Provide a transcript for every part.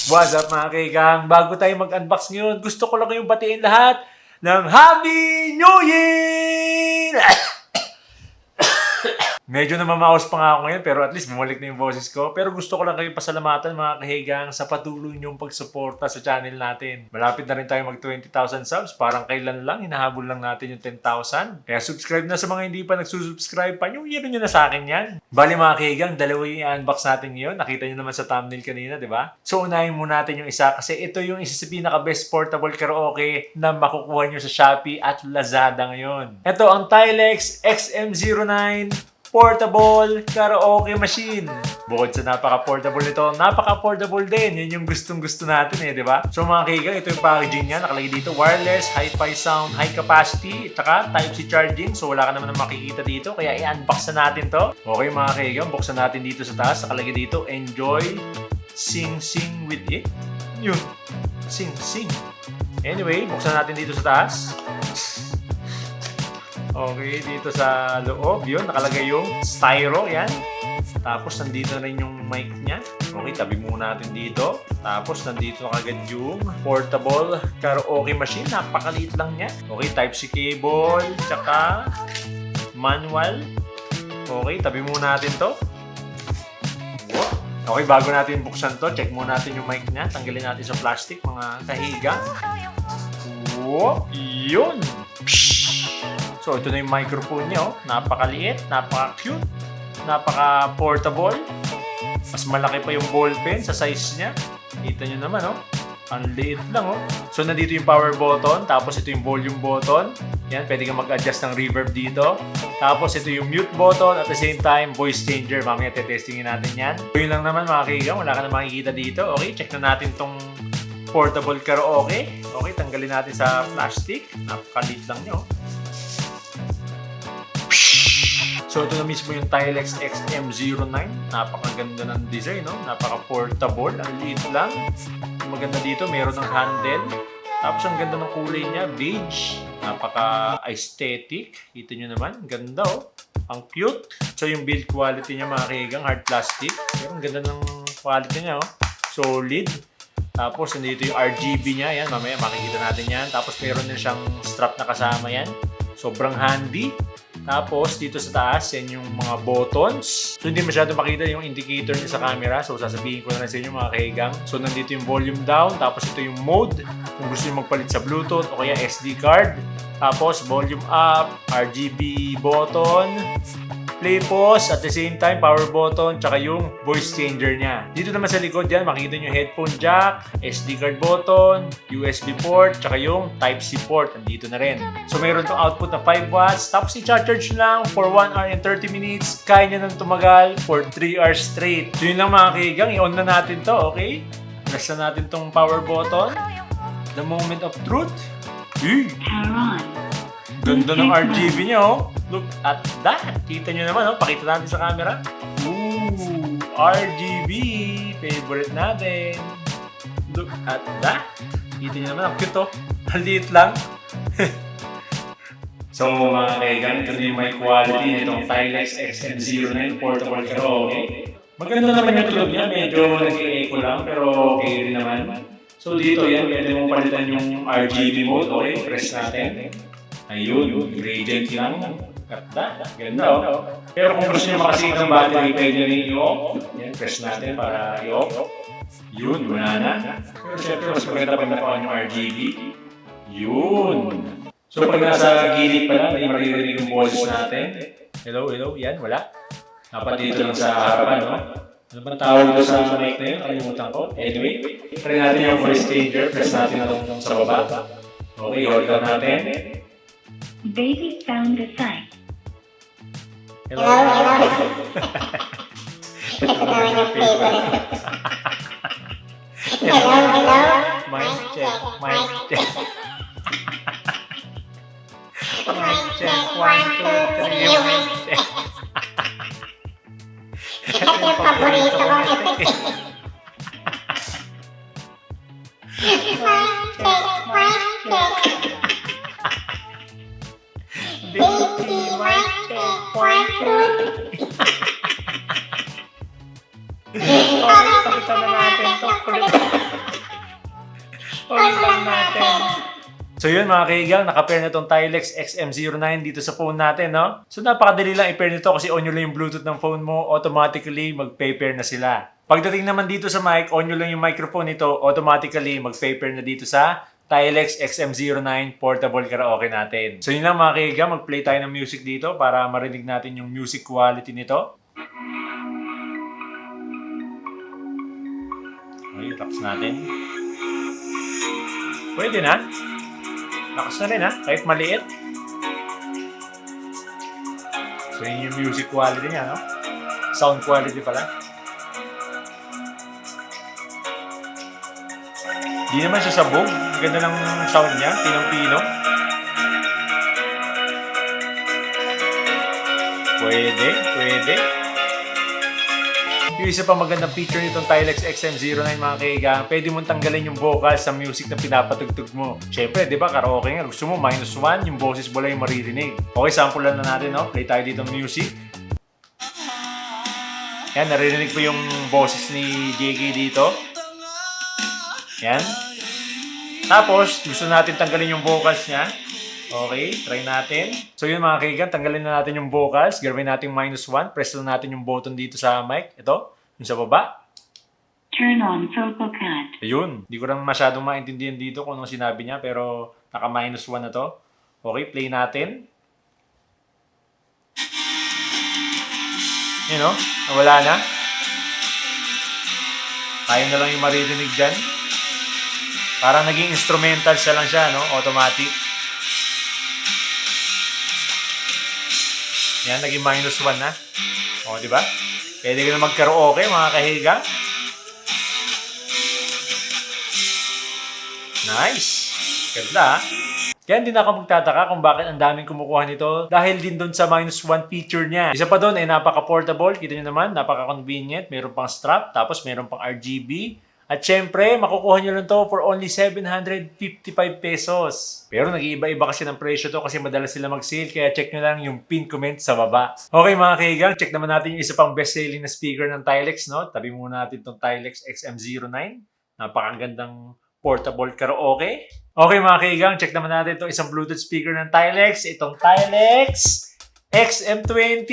What's up mga kaigang? Bago tayo mag-unbox ngayon, gusto ko lang kayong batiin lahat ng Happy New Year! Medyo namamaos pa nga ako ngayon pero at least bumalik na yung boses ko. Pero gusto ko lang kayong pasalamatan mga kahigang sa patuloy niyong pagsuporta sa channel natin. Malapit na rin tayo mag 20,000 subs. Parang kailan lang, hinahabol lang natin yung 10,000. Kaya subscribe na sa mga hindi pa nagsusubscribe pa. Yung nyo na sa akin yan. Bali mga kahigang, dalawa yung i-unbox natin ngayon. Nakita nyo naman sa thumbnail kanina, di ba? So unahin muna natin yung isa kasi ito yung isa sa pinaka-best portable karaoke na makukuha nyo sa Shopee at Lazada ngayon. Ito ang Tilex XM09 Portable Karaoke Machine. Bukod sa napaka-portable nito, napaka-affordable din. Yun yung gustong-gusto natin di ba? So mga kaigang, ito yung packaging niya. Nakalagay dito, wireless, hi-fi sound, high capacity, tsaka Type-C charging. So wala ka naman na makikita dito, kaya i-unbox na natin to. Okay mga kaigang, buksan natin dito sa taas. Nakalagay dito, enjoy, sing with it. Yun, sing. Anyway, buksan natin dito sa taas. Okay, dito sa loob, yun, nakalagay yung styro, yan. Tapos, nandito na rin yung mic niya. Okay, tabi muna natin dito. Tapos, nandito na kagad yung portable karaoke machine. Napakaliit lang niya. Okay, Type-C cable, tsaka manual. Okay, tabi muna natin to. Okay, bago natin buksan to, check muna natin yung mic niya. Tanggalin natin sa plastic, mga kahigang. Yun! Pshh! So, ito na yung microphone niya, Napakaliit, napaka-cute, napaka-portable. Mas malaki pa yung ballpen sa size niya. Kita nyo naman, Ang liit lang, So, nandito yung power button, tapos ito yung volume button. Yan, pwede kang mag-adjust ng reverb dito. Tapos, ito yung mute button, at the same time, voice changer. Mamaya, testingin natin yan. So, yun lang naman, mga kaigang. Wala ka na makikita dito. Okay, check na natin tong portable karaoke. Okay, tanggalin natin sa plastic. Napakaliit lang niya, So, ito na mismo yung Tilex XM09. Napakaganda ng design, Napaka-portable. Ang liit lang. Yung maganda dito, meron ng handle. Tapos, ang ganda ng kulay niya, beige. Napaka-aesthetic. Kita nyo naman. Ganda, Ang cute. So, yung build quality niya, mga kaigang, hard plastic. Pero ang ganda ng quality niya, Solid. Tapos, nandito yung RGB niya. Yan, mamaya makikita natin yan. Tapos, meron din siyang strap na kasama yan. Sobrang handy. Tapos, dito sa taas, yan yung mga buttons. So, hindi masyado makita yung indicator niya sa camera. So, sasabihin ko na lang sa inyo mga kahigang. So, nandito yung volume down. Tapos, ito yung mode. Kung gusto nyo magpalit sa Bluetooth o kaya SD card. Tapos, volume up, RGB button, play pause, at the same time, power button, tsaka yung voice changer niya. Dito naman sa likod yan, makikita nyo headphone jack, SD card button, USB port, tsaka yung Type-C port. Nandito na rin. So, mayroon itong output na 5 watts. Tapos, i-charge lang for 1 hour and 30 minutes. Kaya niya nang tumagal for 3 hours straight. So, yun lang mga kaigang. I-on na natin to, okay? Press na natin tong power button. The moment of truth. Ganda ng RGB niya, Look at that. Kita nyo naman, Pakita natin sa camera. Ooh, RGB. Favorite natin. Look at that. Kita nyo naman, ang cute, Ang liit lang. So, mga kaigan, ito na yung may quality nitong Tilex XM09 Portable Karaoke. Maganda naman yung tulog niya. Medyo nag-i-echo lang, pero okay rin naman. So, dito yan, pwede mong palitan yung RGB mode. Okay, press natin. Ayun, gradient lang. Ganda, ganda, Pero kung gusto nyo makasave ng battery, pwede rin i-off. Yan, press natin para i-off. Yun, wala na. Pero syempre, mas maganda pag nakuha yung RGB. Yun. So, pag nasa gilid pa lang, may maririnig yung boses natin. Hello, yan, wala. Dapat dito lang sa harapan, Ano ba tawag doon sa mic na yun? Kalimutan ko. Anyway, try natin yung voice changer. Press natin na lang sa baba. Okay, hold down natin. Baby found a sign. Hello. Ito naman yung favorite. Hello. Mic check. Mic check. Mic check. 1, 2, 3. Mic check. Ito yung paborito kong effect. Baby, mic check. 1, 2, 3. Pakita na natin ito. On lang natin. So yun mga kaigang, naka-pair na itong Tilex XM09 dito sa phone natin, no? So napakadali lang i-pair nito kasi on nyo lang yung Bluetooth ng phone mo, automatically mag-pair na sila. Pagdating naman dito sa mic, on nyo lang yung microphone nito, automatically mag-pair na dito sa Tilex XM09 Portable Karaoke natin. So yun lang mga kaigang, mag-play tayo ng music dito para marinig natin yung music quality nito. Okay, tax natin. Pwede na. Lakas na rin ha, kahit maliit. So yun yung music quality niya, no? Sound quality pala. Di naman siya sabog. Ang ganda ng sound niya, pinong-pino. Pwede. Yung isa pa magandang feature nitong Tilex XM09 mga kaigang, pwede mong tanggalin yung vocals sa music na pinapatugtog mo. Siyempre, di ba, karaoke nga, gusto mo -1, yung boses mo lang yung maririnig. Okay, sample lang na natin, no? Play tayo dito ng music. Yan, naririnig ko yung boses ni JK dito. Yan. Tapos, gusto natin tanggalin yung vocals niya. Okay, try natin. So yun mga kaigan, tanggalin na natin yung vocals. Gawin natin -1. Press lang natin yung button dito sa mic. Ito, yung sa baba. Turn on vocal cut. Ayun, hindi ko lang masyadong maintindihan dito kung anong sinabi niya, pero naka -1 na to. Okay, play natin. Yun o, nawala na. Tayo na lang yung maririnig dyan. Parang naging instrumental siya lang siya, no? Automatic. Yan, naging -1 na. O, di ba? Pwede ka na mag-karaoke, mga kahiga. Nice! Ganda, ha? Kaya hindi na ako magtataka kung bakit ang daming kumukuha nito dahil din doon sa -1 feature niya. Isa pa doon ay napaka-portable. Kita nyo naman, napaka-convenient. Meron pang strap, tapos meron pang RGB. At syempre, makukuha nyo lang to for only 755 pesos. Pero nag-iiba-iba kasi ng presyo to kasi madalas sila mag-sale. Kaya check nyo lang yung pin comment sa baba. Okay mga kaigang, check naman natin yung isa pang best-selling na speaker ng Tilex. No? Tabi muna natin itong Tilex XM09. Napakagandang portable karaoke. Okay mga kaigang, check naman natin itong isang Bluetooth speaker ng Tilex. Itong Tilex XM20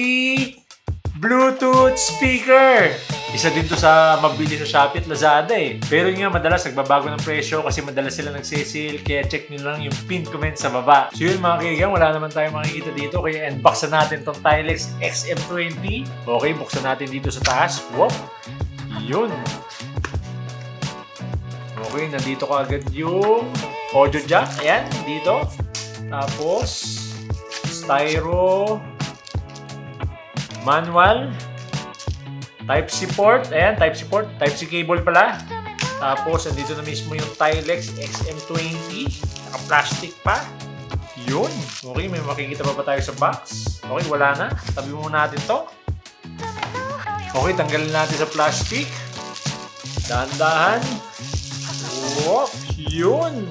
Bluetooth speaker. Isa din to sa mabili sa Shopee at Lazada eh. Pero yun nga, madalas nagbabago ng presyo kasi madalas sila nagsisale. Kaya check nyo lang yung pin comment sa baba. So yun mga kaigang, wala naman tayong makikita dito. Kaya unboxan natin tong Tilex XM20. Okay, buksan natin dito sa taas. Whoop! Yun. Okay, nandito ka agad yung audio jack. Ayan, dito. Tapos, styro. Manual. Type-C port. Ayan, Type-C port. Type-C cable pala. Tapos, andito na mismo yung Tilex XM20. Naka-plastic pa. Yun. Okay, may makikita pa tayo sa box? Okay, wala na. Tabi muna natin to. Okay, tanggalin natin sa plastic. Dahan-dahan. Whoop! Yun!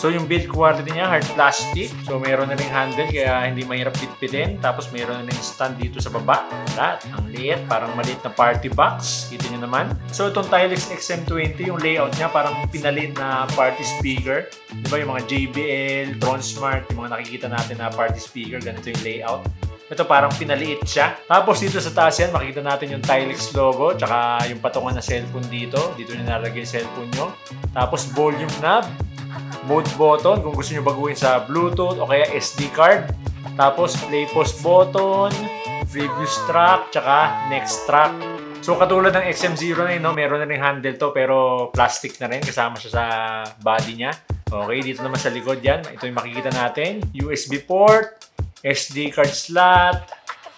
So, yung build quality niya, hard plastic. So, meron na ring handle kaya hindi mahirap pitpitin. Tapos, meron na ring stand dito sa baba. At ang liit, parang maliit na party box. Kita nyo naman. So, itong Tilex XM20, yung layout niya parang pinaliit na party speaker. Di ba yung mga JBL, Tronsmart, yung mga nakikita natin na party speaker, ganito yung layout. Ito parang pinaliit siya. Tapos dito sa taas yan, makikita natin yung Tilex logo, tsaka yung patungan na cellphone dito. Dito nyo nalagay yung cellphone nyo. Tapos volume knob. Mode button kung gusto nyo baguhin sa Bluetooth o kaya SD card. Tapos play pause button, previous track, tsaka next track. So katulad ng XM09, no, meron na ring handle to pero plastic na rin kasama siya sa body niya. Okay, dito naman sa likod yan. Ito yung makikita natin. USB port, SD card slot,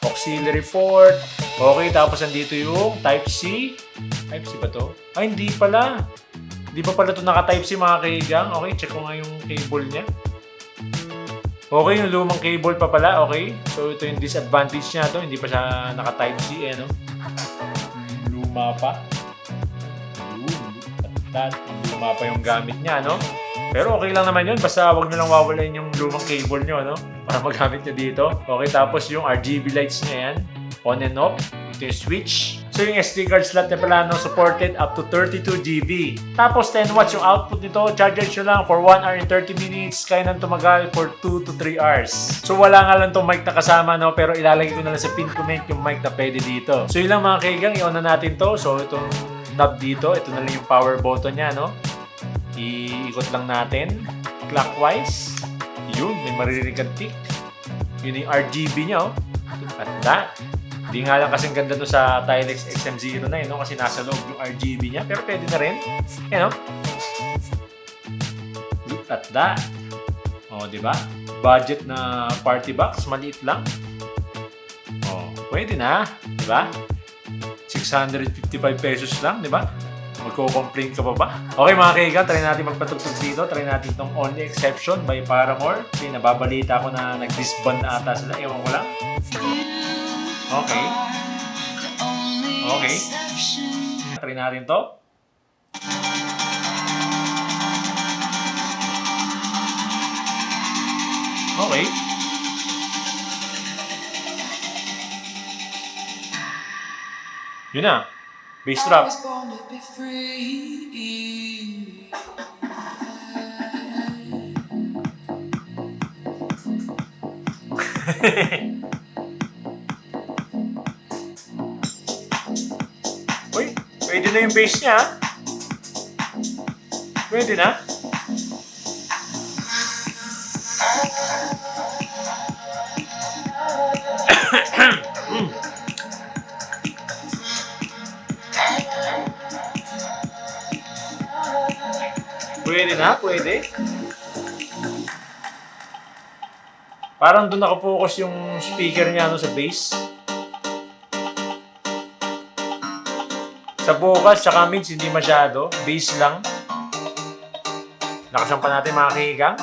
auxiliary port. Okay, tapos nandito yung Type-C. Type-C ba to? Ay, hindi pala. Di ba pala ito naka-Type-C mga kaigang? Okay, check ko nga yung cable niya. Okay, yung lumang cable pa pala. Okay, so ito yung disadvantage niya to. Hindi pa siya naka-Type-C eh, no? Luma pa. Luma pa yung gamit niya, no? Pero okay lang naman yun. Basta wag nyo lang wawalain yung lumang cable nyo, no? Para magamit nyo dito. Okay, tapos yung RGB lights niya yan. On and off. Ito yung switch. So yung SD card slot na pala no, supported up to 32 GB. Tapos 10 watts yung output nito. Charge nyo lang for 1 hour and 30 minutes. Kaya nang tumagal for 2 to 3 hours. So wala nga lang itong mic na kasama no, pero ilalagay ko na lang sa pin comment yung mic na pwede dito. So yun lang mga kaigang, i-on na natin to. So itong knob dito, ito na lang yung power button niya no. Iikot lang natin clockwise. Yun, may maririnig kang tick. Yun yung RGB niya oh. At that. Hindi nga lang kasing ganda to sa Tilex XM09 no? Kasi nasa loob yung RGB niya. Pero pwede na rin. Yan no? Look at that. O, di ba? Budget na party box. Maliit lang. O, pwede na. Di ba? 655 pesos lang. Di ba? Magko-complain ka pa ba? Okay mga kaigan, try natin magpatugtog dito. Try natin itong Only Exception by Paramore. Kasi nababalita ko na nag-disband na ata sila. Ewan ko lang. Okay. Okay. Try natin to. Okay. Yun na. Bass drop. Uy, pwede na yung bass niya. Pwede na. Pwede na, pwede. Parang doon nakafocus yung speaker niya no, sa bass. Sa vocals, tsaka mids, hindi masyado. Bass lang. Lakasan pa natin mga kahigang.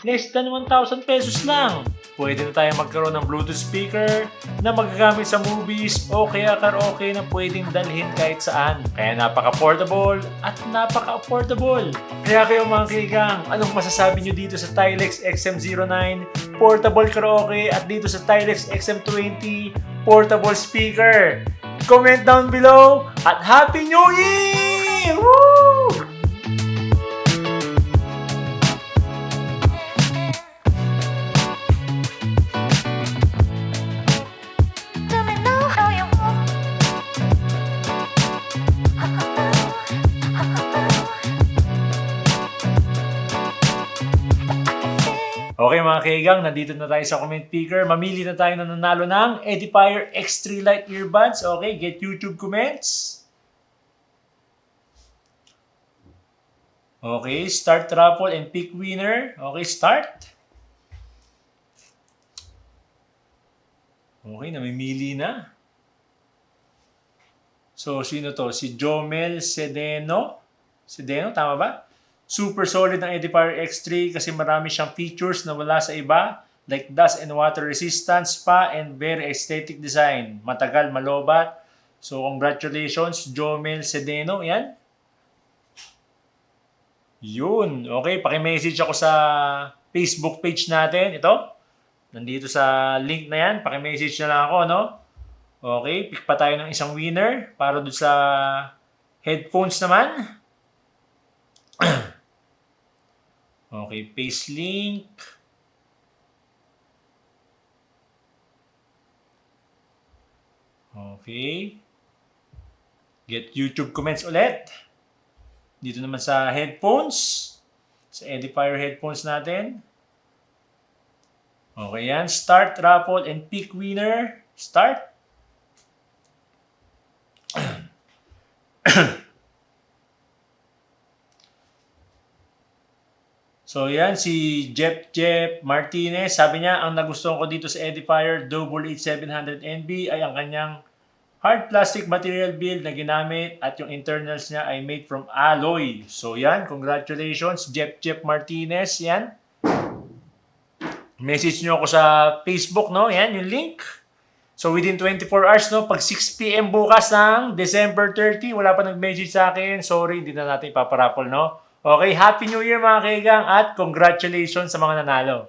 Less than 1,000 pesos lang. Pwede na tayo magkaroon ng Bluetooth speaker na magagamit sa movies o kaya karaoke na pwedeng dalhin kahit saan. Kaya napaka-portable at napaka-affordable. Kaya kayo mga kaigang, anong masasabi nyo dito sa Tilex XM09 portable karaoke at dito sa Tilex XM20 portable speaker? Comment down below at Happy New Year! Woo! Okay mga kaigang, nandito na tayo sa comment picker. Mamili na tayo na nanalo ng Edifier X3 Lite Earbuds. Okay, get YouTube comments. Okay, start raffle and pick winner. Okay, start. Okay, namimili na. So, sino to? Si Jomel Sedeno. Sedeno, tama ba? Super solid ng Edifier X3 kasi marami siyang features na wala sa iba like dust and water resistance pa and very aesthetic design. Matagal, malobat. So, congratulations, Jomel Sedeno. Yan. Yun. Okay, paki-message ako sa Facebook page natin. Ito. Nandito sa link na yan. Paki-message na lang ako, no? Okay, pick pa tayo ng isang winner para doon sa headphones naman. Okay, paste link. Okay. Get YouTube comments ulit. Dito naman sa headphones. Sa Edifier headphones natin. Okay yan. Start raffle and pick winner. Start. So yan, si Jeff Martinez, sabi niya, ang nagustuhan ko dito sa Edifier Double 8700NB ay ang kanyang hard plastic material build na ginamit at yung internals niya ay made from alloy. So yan, congratulations Jeff Martinez, yan. Message nyo ako sa Facebook, no? Yan, yung link. So within 24 hours, no? Pag 6 p.m. bukas ng December 30, wala pa nag-message sa akin. Sorry, hindi na natin ipaparapol, no? Okay, Happy New Year mga kaigang at congratulations sa mga nanalo.